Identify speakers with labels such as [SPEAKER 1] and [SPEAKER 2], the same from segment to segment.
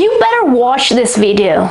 [SPEAKER 1] You better watch this video.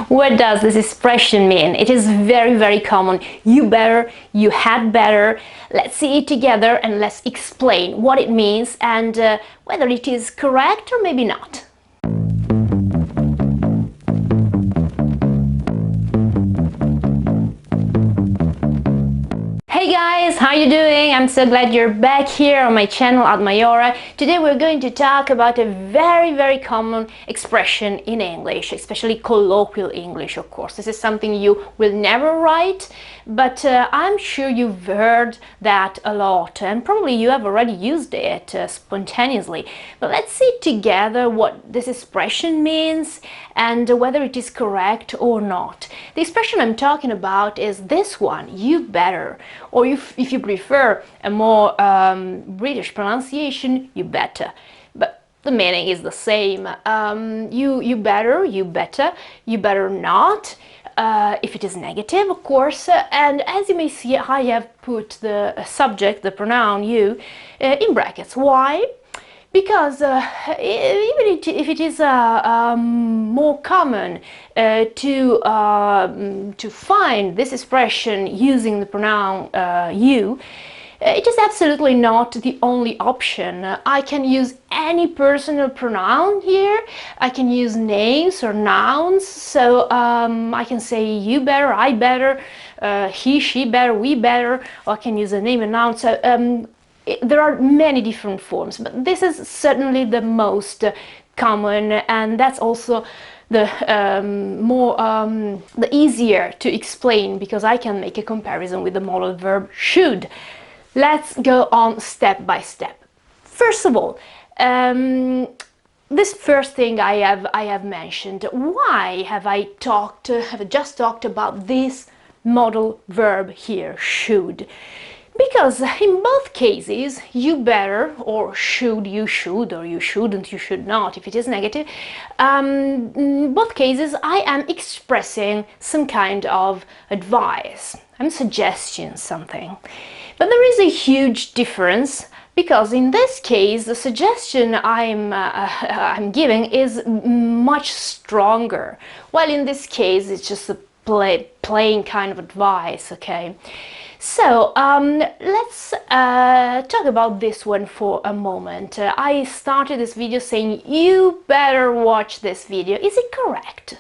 [SPEAKER 1] What does this expression mean? It is very common. You better, you had better. Let's see it together and let's explain what it means and whether it is correct or maybe not. Hey guys, how you doing? I'm so glad you're back here on my channel at Maiora. Today we're going to talk about a very common expression in English, especially colloquial English, of course. This is something you will never write, but I'm sure you've heard that a lot and probably you have already used it spontaneously. But let's see together what this expression means and whether it is correct or not. The expression I'm talking about is this one, you better. Or if you prefer a more British pronunciation, you better. But the meaning is the same. You better, you better not. If it is negative, of course. And as you may see, I have put the subject, the pronoun you, in brackets. Why? Because even if it is more common to find this expression using the pronoun you, it is absolutely not the only option. I can use any personal pronoun here. I can use names or nouns. So I can say you better, I better, he, she better, we better, or I can use a name and noun. So there are many different forms, but this is certainly the most common, and that's also the the easier to explain because I can make a comparison with the modal verb should. Let's go on step by step. First of all, this first thing I have mentioned. Why have I just talked about this modal verb here, should? Because in both cases, you better or should, you should, or you shouldn't, you should not, if it is negative, in both cases I am expressing some kind of advice. I'm suggesting something. But there is a huge difference because in this case the suggestion I'm giving is much stronger, while in this case it's just a plain kind of advice, okay? So let's talk about this one for a moment. I started this video saying you better watch this video. Is it correct?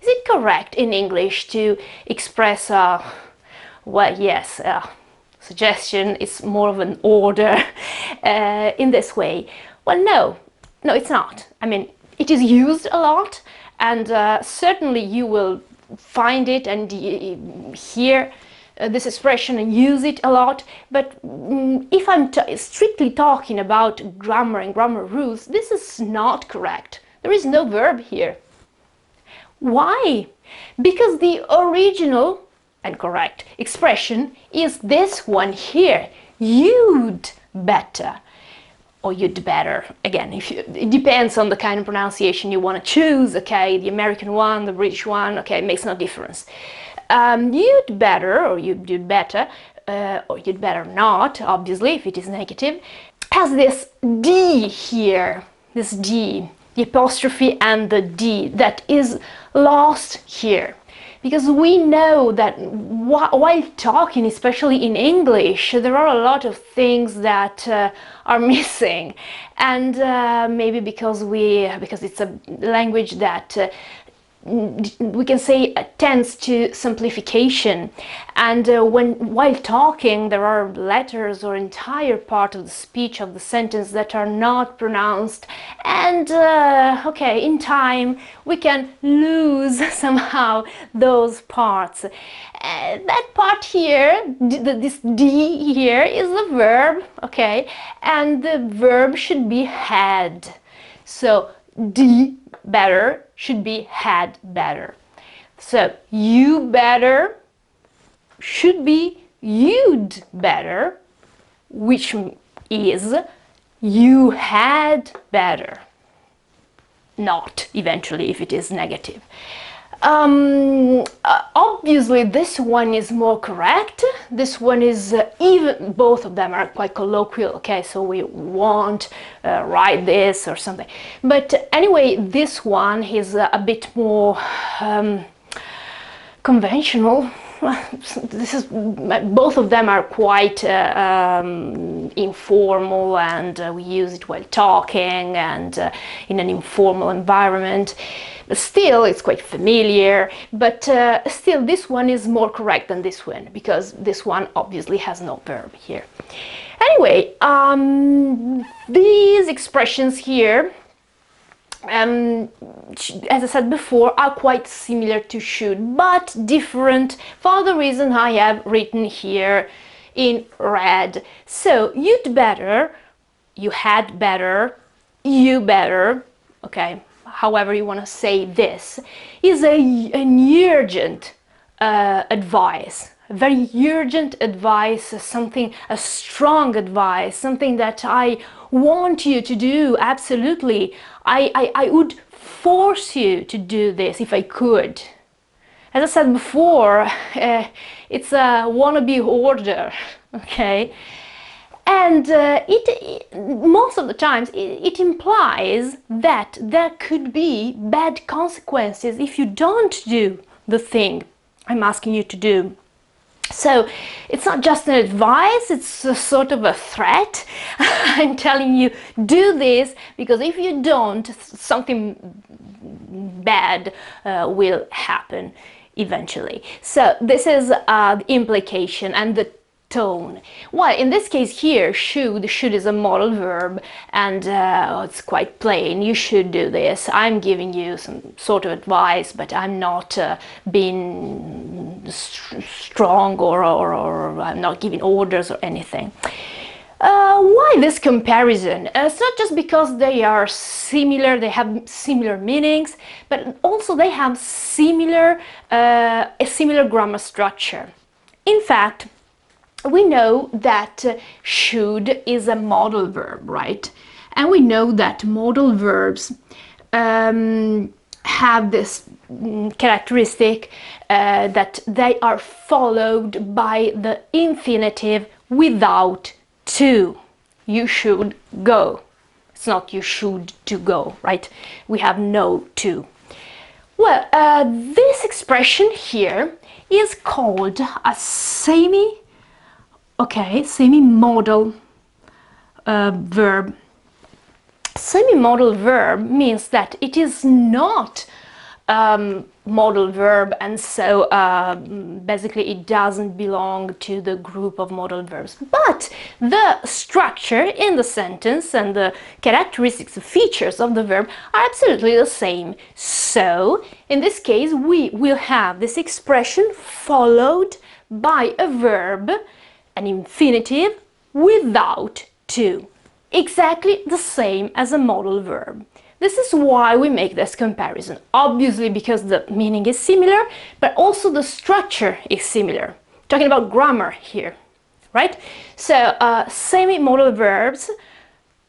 [SPEAKER 1] Is it correct in English to express well, yes, suggestion is more of an order in this way? Well, no, it's not. I mean, it is used a lot, and certainly you will find it and hear this expression and use it a lot, but if I'm strictly talking about grammar and grammar rules, this is not correct. There is no verb here. Why? Because the original and correct expression is this one here, you'd better, or you'd better. Again, it depends on the kind of pronunciation you want to choose, okay? The American one, the British one, okay, it makes no difference. You'd better, or you'd better, or you'd better not, obviously, if it is negative, has this D here, this D, the apostrophe and the D, that is lost here. Because we know that while talking, especially in English, there are a lot of things that are missing. And maybe because it's a language that we can say tends to simplification, and while talking there are letters or entire part of the speech of the sentence that are not pronounced, and okay, in time we can lose somehow those parts. That part here, this D here, is the verb, okay, and the verb should be had. So D better should be had better. So you better should be you'd better, which is you had better. Not eventually if it is negative. Obviously this one is more correct. This one is even, both of them are quite colloquial, okay, so we won't write this or something. But anyway, this one is a bit more conventional. This is, both of them are quite informal, and we use it while talking and in an informal environment. But still, it's quite familiar, but still this one is more correct than this one, because this one obviously has no verb here. Anyway, these expressions here, as I said before, are quite similar to should, but different for the reason I have written here in red. So you'd better, you had better, you better, okay, however you want to say this, is an urgent advice. A very urgent advice, something, a strong advice, something that I want you to do, absolutely. I would force you to do this if I could. As I said before, it's a wannabe order, okay? And most of the times it implies that there could be bad consequences if you don't do the thing I'm asking you to do. So it's not just an advice, it's a sort of a threat. I'm telling you, do this, because if you don't, something bad will happen eventually. So this is the implication and the tone. Well, in this case here, should is a modal verb, and it's quite plain. You should do this. I'm giving you some sort of advice, but I'm not being strong or I'm not giving orders or anything. Why this comparison? It's not just because they are similar, they have similar meanings, but also they have a similar grammar structure. In fact, we know that should is a modal verb, right? And we know that modal verbs have this characteristic that they are followed by the infinitive without to. You should go. It's not you should to go, right? We have no to. Well, this expression here is called a semi-modal verb. Semi-modal verb means that it is not modal verb, and so basically it doesn't belong to the group of modal verbs. But the structure in the sentence and the characteristics, the features of the verb are absolutely the same. So in this case we will have this expression followed by a verb, an infinitive without to. Exactly the same as a modal verb. This is why we make this comparison. Obviously because the meaning is similar, but also the structure is similar. Talking about grammar here, right? So semi-modal verbs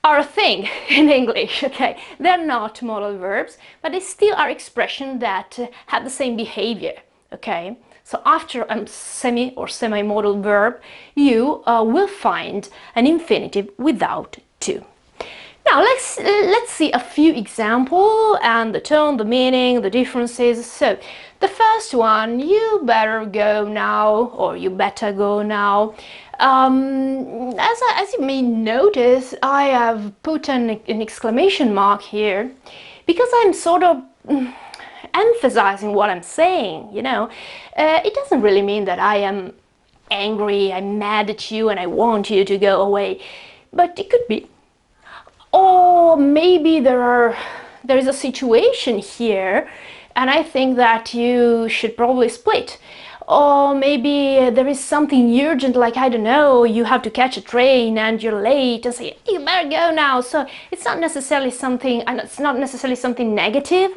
[SPEAKER 1] are a thing in English, okay? They're not modal verbs, but they still are expressions that have the same behavior, okay? So after a semi or semi-modal verb, you will find an infinitive without to. Now let's see a few examples and the tone, the meaning, the differences. So the first one, you better go now, or you better go now. As you may notice, I have put an exclamation mark here because I'm sort of emphasizing what I'm saying, you know. It doesn't really mean that I am angry, I'm mad at you and I want you to go away, but it could be. Or maybe there is a situation here and I think that you should probably split. Or maybe there is something urgent, like, I don't know, you have to catch a train and you're late and say, you better go now. So it's not necessarily something, negative,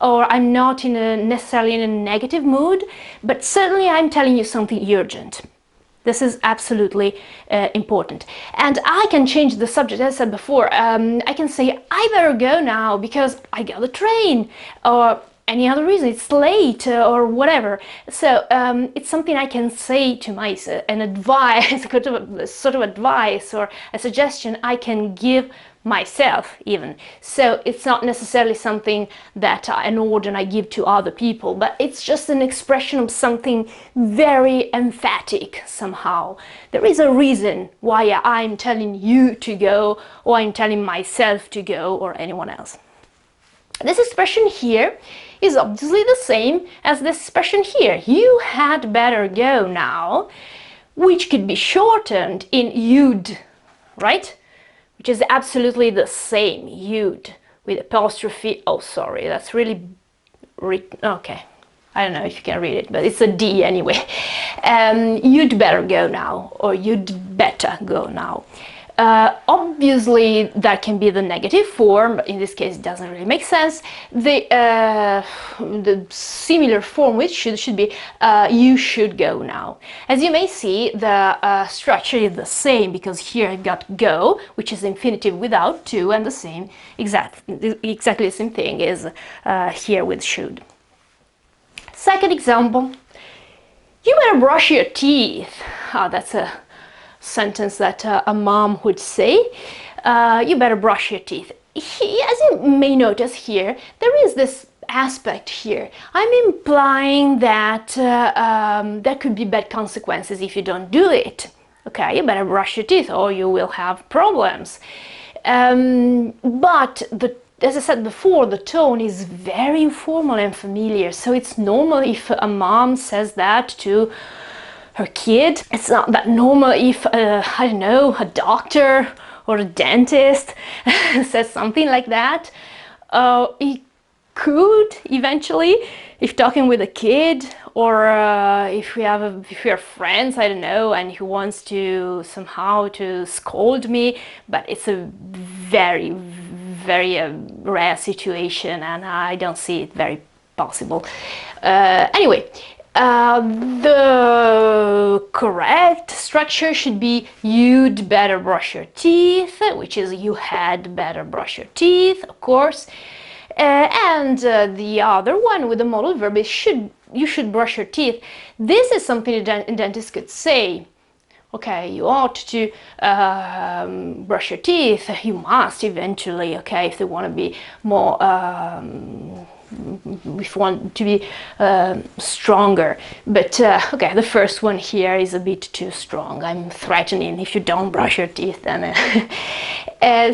[SPEAKER 1] or I'm not necessarily in a negative mood, but certainly I'm telling you something urgent. This is absolutely important. And I can change the subject, as I said before. I can say, I better go now because I got the train. Or any other reason, it's late or whatever. So it's something I can say to myself, an advice, sort of advice or a suggestion I can give myself even. So it's not necessarily something that an order I give to other people, but it's just an expression of something very emphatic somehow. There is a reason why I'm telling you to go, or I'm telling myself to go, or anyone else. This expression here is obviously the same as this expression here. You had better go now, which could be shortened in you'd, right? Which is absolutely the same, you'd, with apostrophe. Oh, sorry, that's really, okay. I don't know if you can read it, but it's a D anyway. You'd better go now, or you'd better go now. Obviously, that can be the negative form, but in this case it doesn't really make sense. The similar form with should be you should go now. As you may see, the structure is the same, because here I've got go, which is infinitive without to, and the same, exactly the same thing is here with should. Second example, you better brush your teeth. That's a sentence that a mom would say. You better brush your teeth. As you may notice here, there is this aspect here. I'm implying that there could be bad consequences if you don't do it. Okay, you better brush your teeth or you will have problems. But as I said before, the tone is very informal and familiar, so it's normal if a mom says that to her kid. It's not that normal if, I don't know, a doctor or a dentist says something like that. It could eventually, if talking with a kid, or if we are friends, I don't know, and he wants to somehow to scold me, but it's a very rare situation, and I don't see it very possible. Anyway, the correct structure should be you'd better brush your teeth, which is you had better brush your teeth, of course. And the other one with the modal verb is you should brush your teeth. This is something a dentist could say. Okay, you ought to brush your teeth. You must eventually, okay, if they want to be more, if you want to be stronger. But okay, the first one here is a bit too strong. I'm threatening. If you don't brush your teeth, then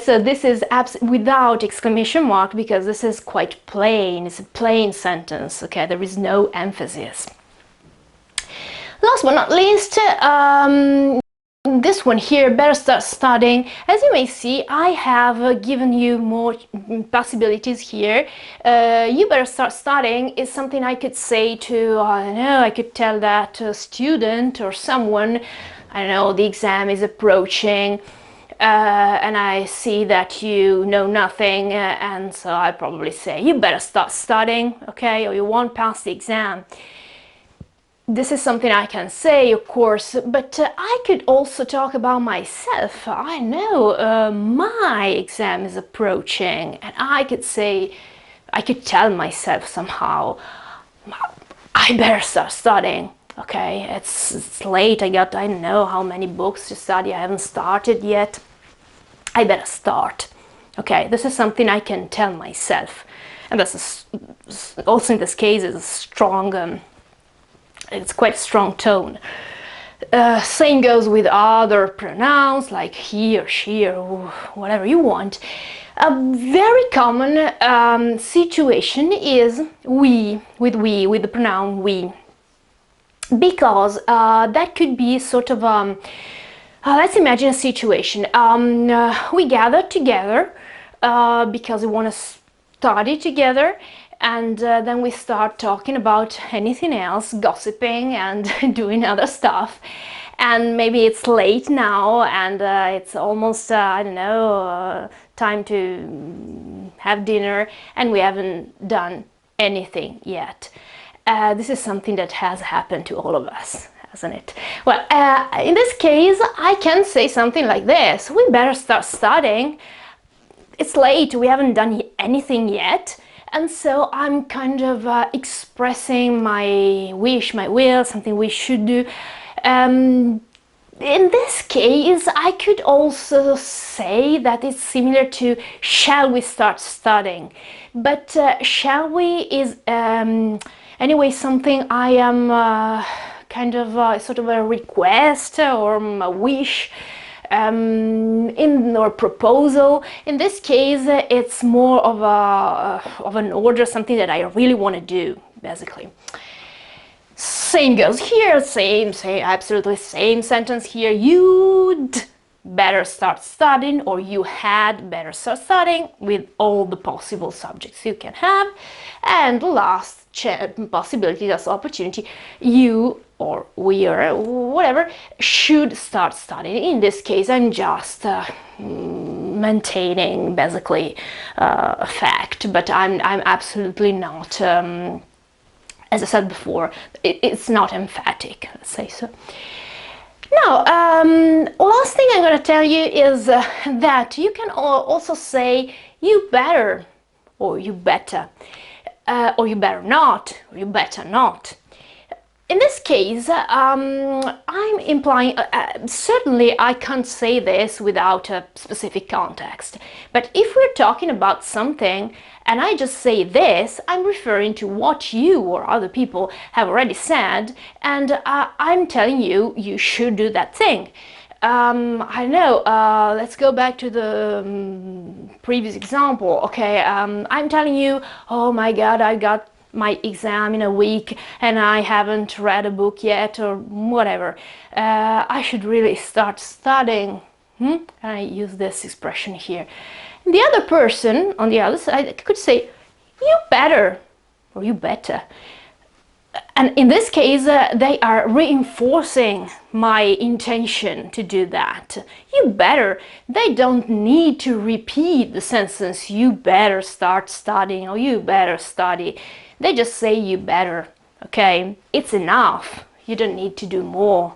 [SPEAKER 1] so this is without exclamation mark, because this is quite plain. It's a plain sentence. Okay, there is no emphasis. Last but not least, this one here, better start studying. As you may see, I have given you more possibilities here. You better start studying is something I could say to, I don't know, I could tell that to a student or someone. I don't know, the exam is approaching, and I see that you know nothing, and so I probably say, you better start studying, okay, or you won't pass the exam. This is something I can say, of course, but I could also talk about myself. I know my exam is approaching, and I could say, I could tell myself somehow, I better start studying. Okay, it's late, I don't know how many books to study, I haven't started yet. I better start. Okay, this is something I can tell myself. And this is, also in this case, is a strong, it's quite a strong tone. Same goes with other pronouns like he or she or whatever you want. A very common situation is we, with the pronoun we. Because that could be sort of, let's imagine a situation. We gather together because we want to study together, and then we start talking about anything else, gossiping and doing other stuff. And maybe it's late now, and it's almost, I don't know, time to have dinner, and we haven't done anything yet. This is something that has happened to all of us, hasn't it? Well, in this case, I can say something like this. We better start studying. It's late, we haven't done anything yet. and so I'm kind of expressing my wish, my will, something we should do. In this case, I could also say that it's similar to shall we start studying, but shall we is anyway something I am kind of sort of a request or a wish in or proposal. In this case, it's more of an order, something that I really want to do, basically. Same goes here, same absolutely same sentence here. You'd better start studying, or you had better start studying, with all the possible subjects you can have. And the last possibility, that's opportunity, you or we or whatever should start studying. In this case, I'm just maintaining basically a fact, but I'm absolutely not as I said before, it's not emphatic, let's say so. Now, last thing I'm going to tell you is that you can also say you better, or you better, or you better not, or you better not. In this case, I'm implying, certainly I can't say this without a specific context, but if we're talking about something and I just say this, I'm referring to what you or other people have already said, and I'm telling you, you should do that thing. I know, let's go back to the previous example. Okay, I'm telling you, oh my God, I got my exam in a week and I haven't read a book yet, or whatever. I should really start studying. And I use this expression here. And the other person on the other side could say, you better, or you better. And in this case, they are reinforcing my intention to do that. You better. They don't need to repeat the sentence, you better start studying, or you better study. They just say you better, okay? It's enough. You don't need to do more.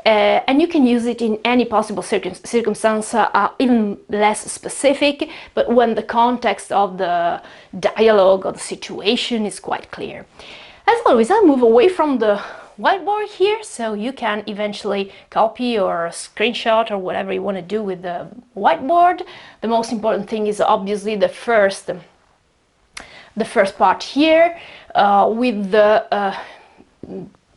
[SPEAKER 1] And you can use it in any possible circumstance, even less specific, but when the context of the dialogue or the situation is quite clear. As always, I'll move away from the whiteboard here, so you can eventually copy or screenshot or whatever you want to do with the whiteboard. The most important thing is obviously the first part here, with the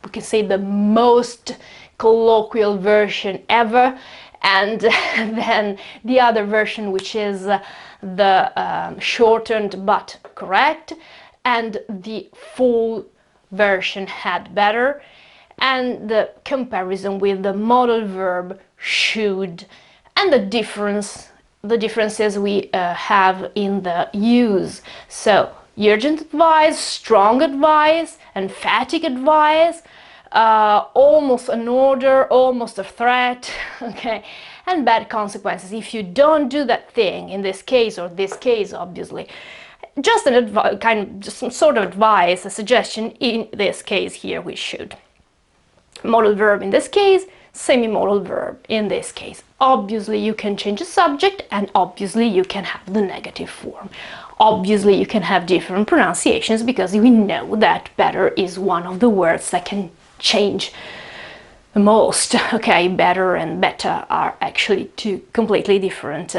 [SPEAKER 1] we can say the most colloquial version ever, and then the other version, which is the shortened but correct, and the full version had better, and the comparison with the modal verb should, and the differences we have in the use. So urgent advice, strong advice, emphatic advice, almost an order, almost a threat, okay, and bad consequences if you don't do that thing, in this case or this case, obviously. Just just some sort of advice, a suggestion. In this case here, we should. Modal verb in this case, semi-modal verb in this case. Obviously you can change the subject, and obviously you can have the negative form. Obviously you can have different pronunciations, because we know that better is one of the words that can change the most. Okay, better and better are actually two completely different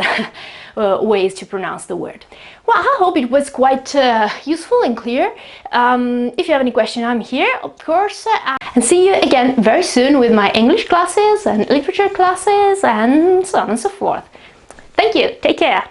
[SPEAKER 1] ways to pronounce the word. Well, I hope it was quite useful and clear. If you have any question, I'm here, of course. And see you again very soon with my English classes and literature classes and so on and so forth. Thank you. Take care.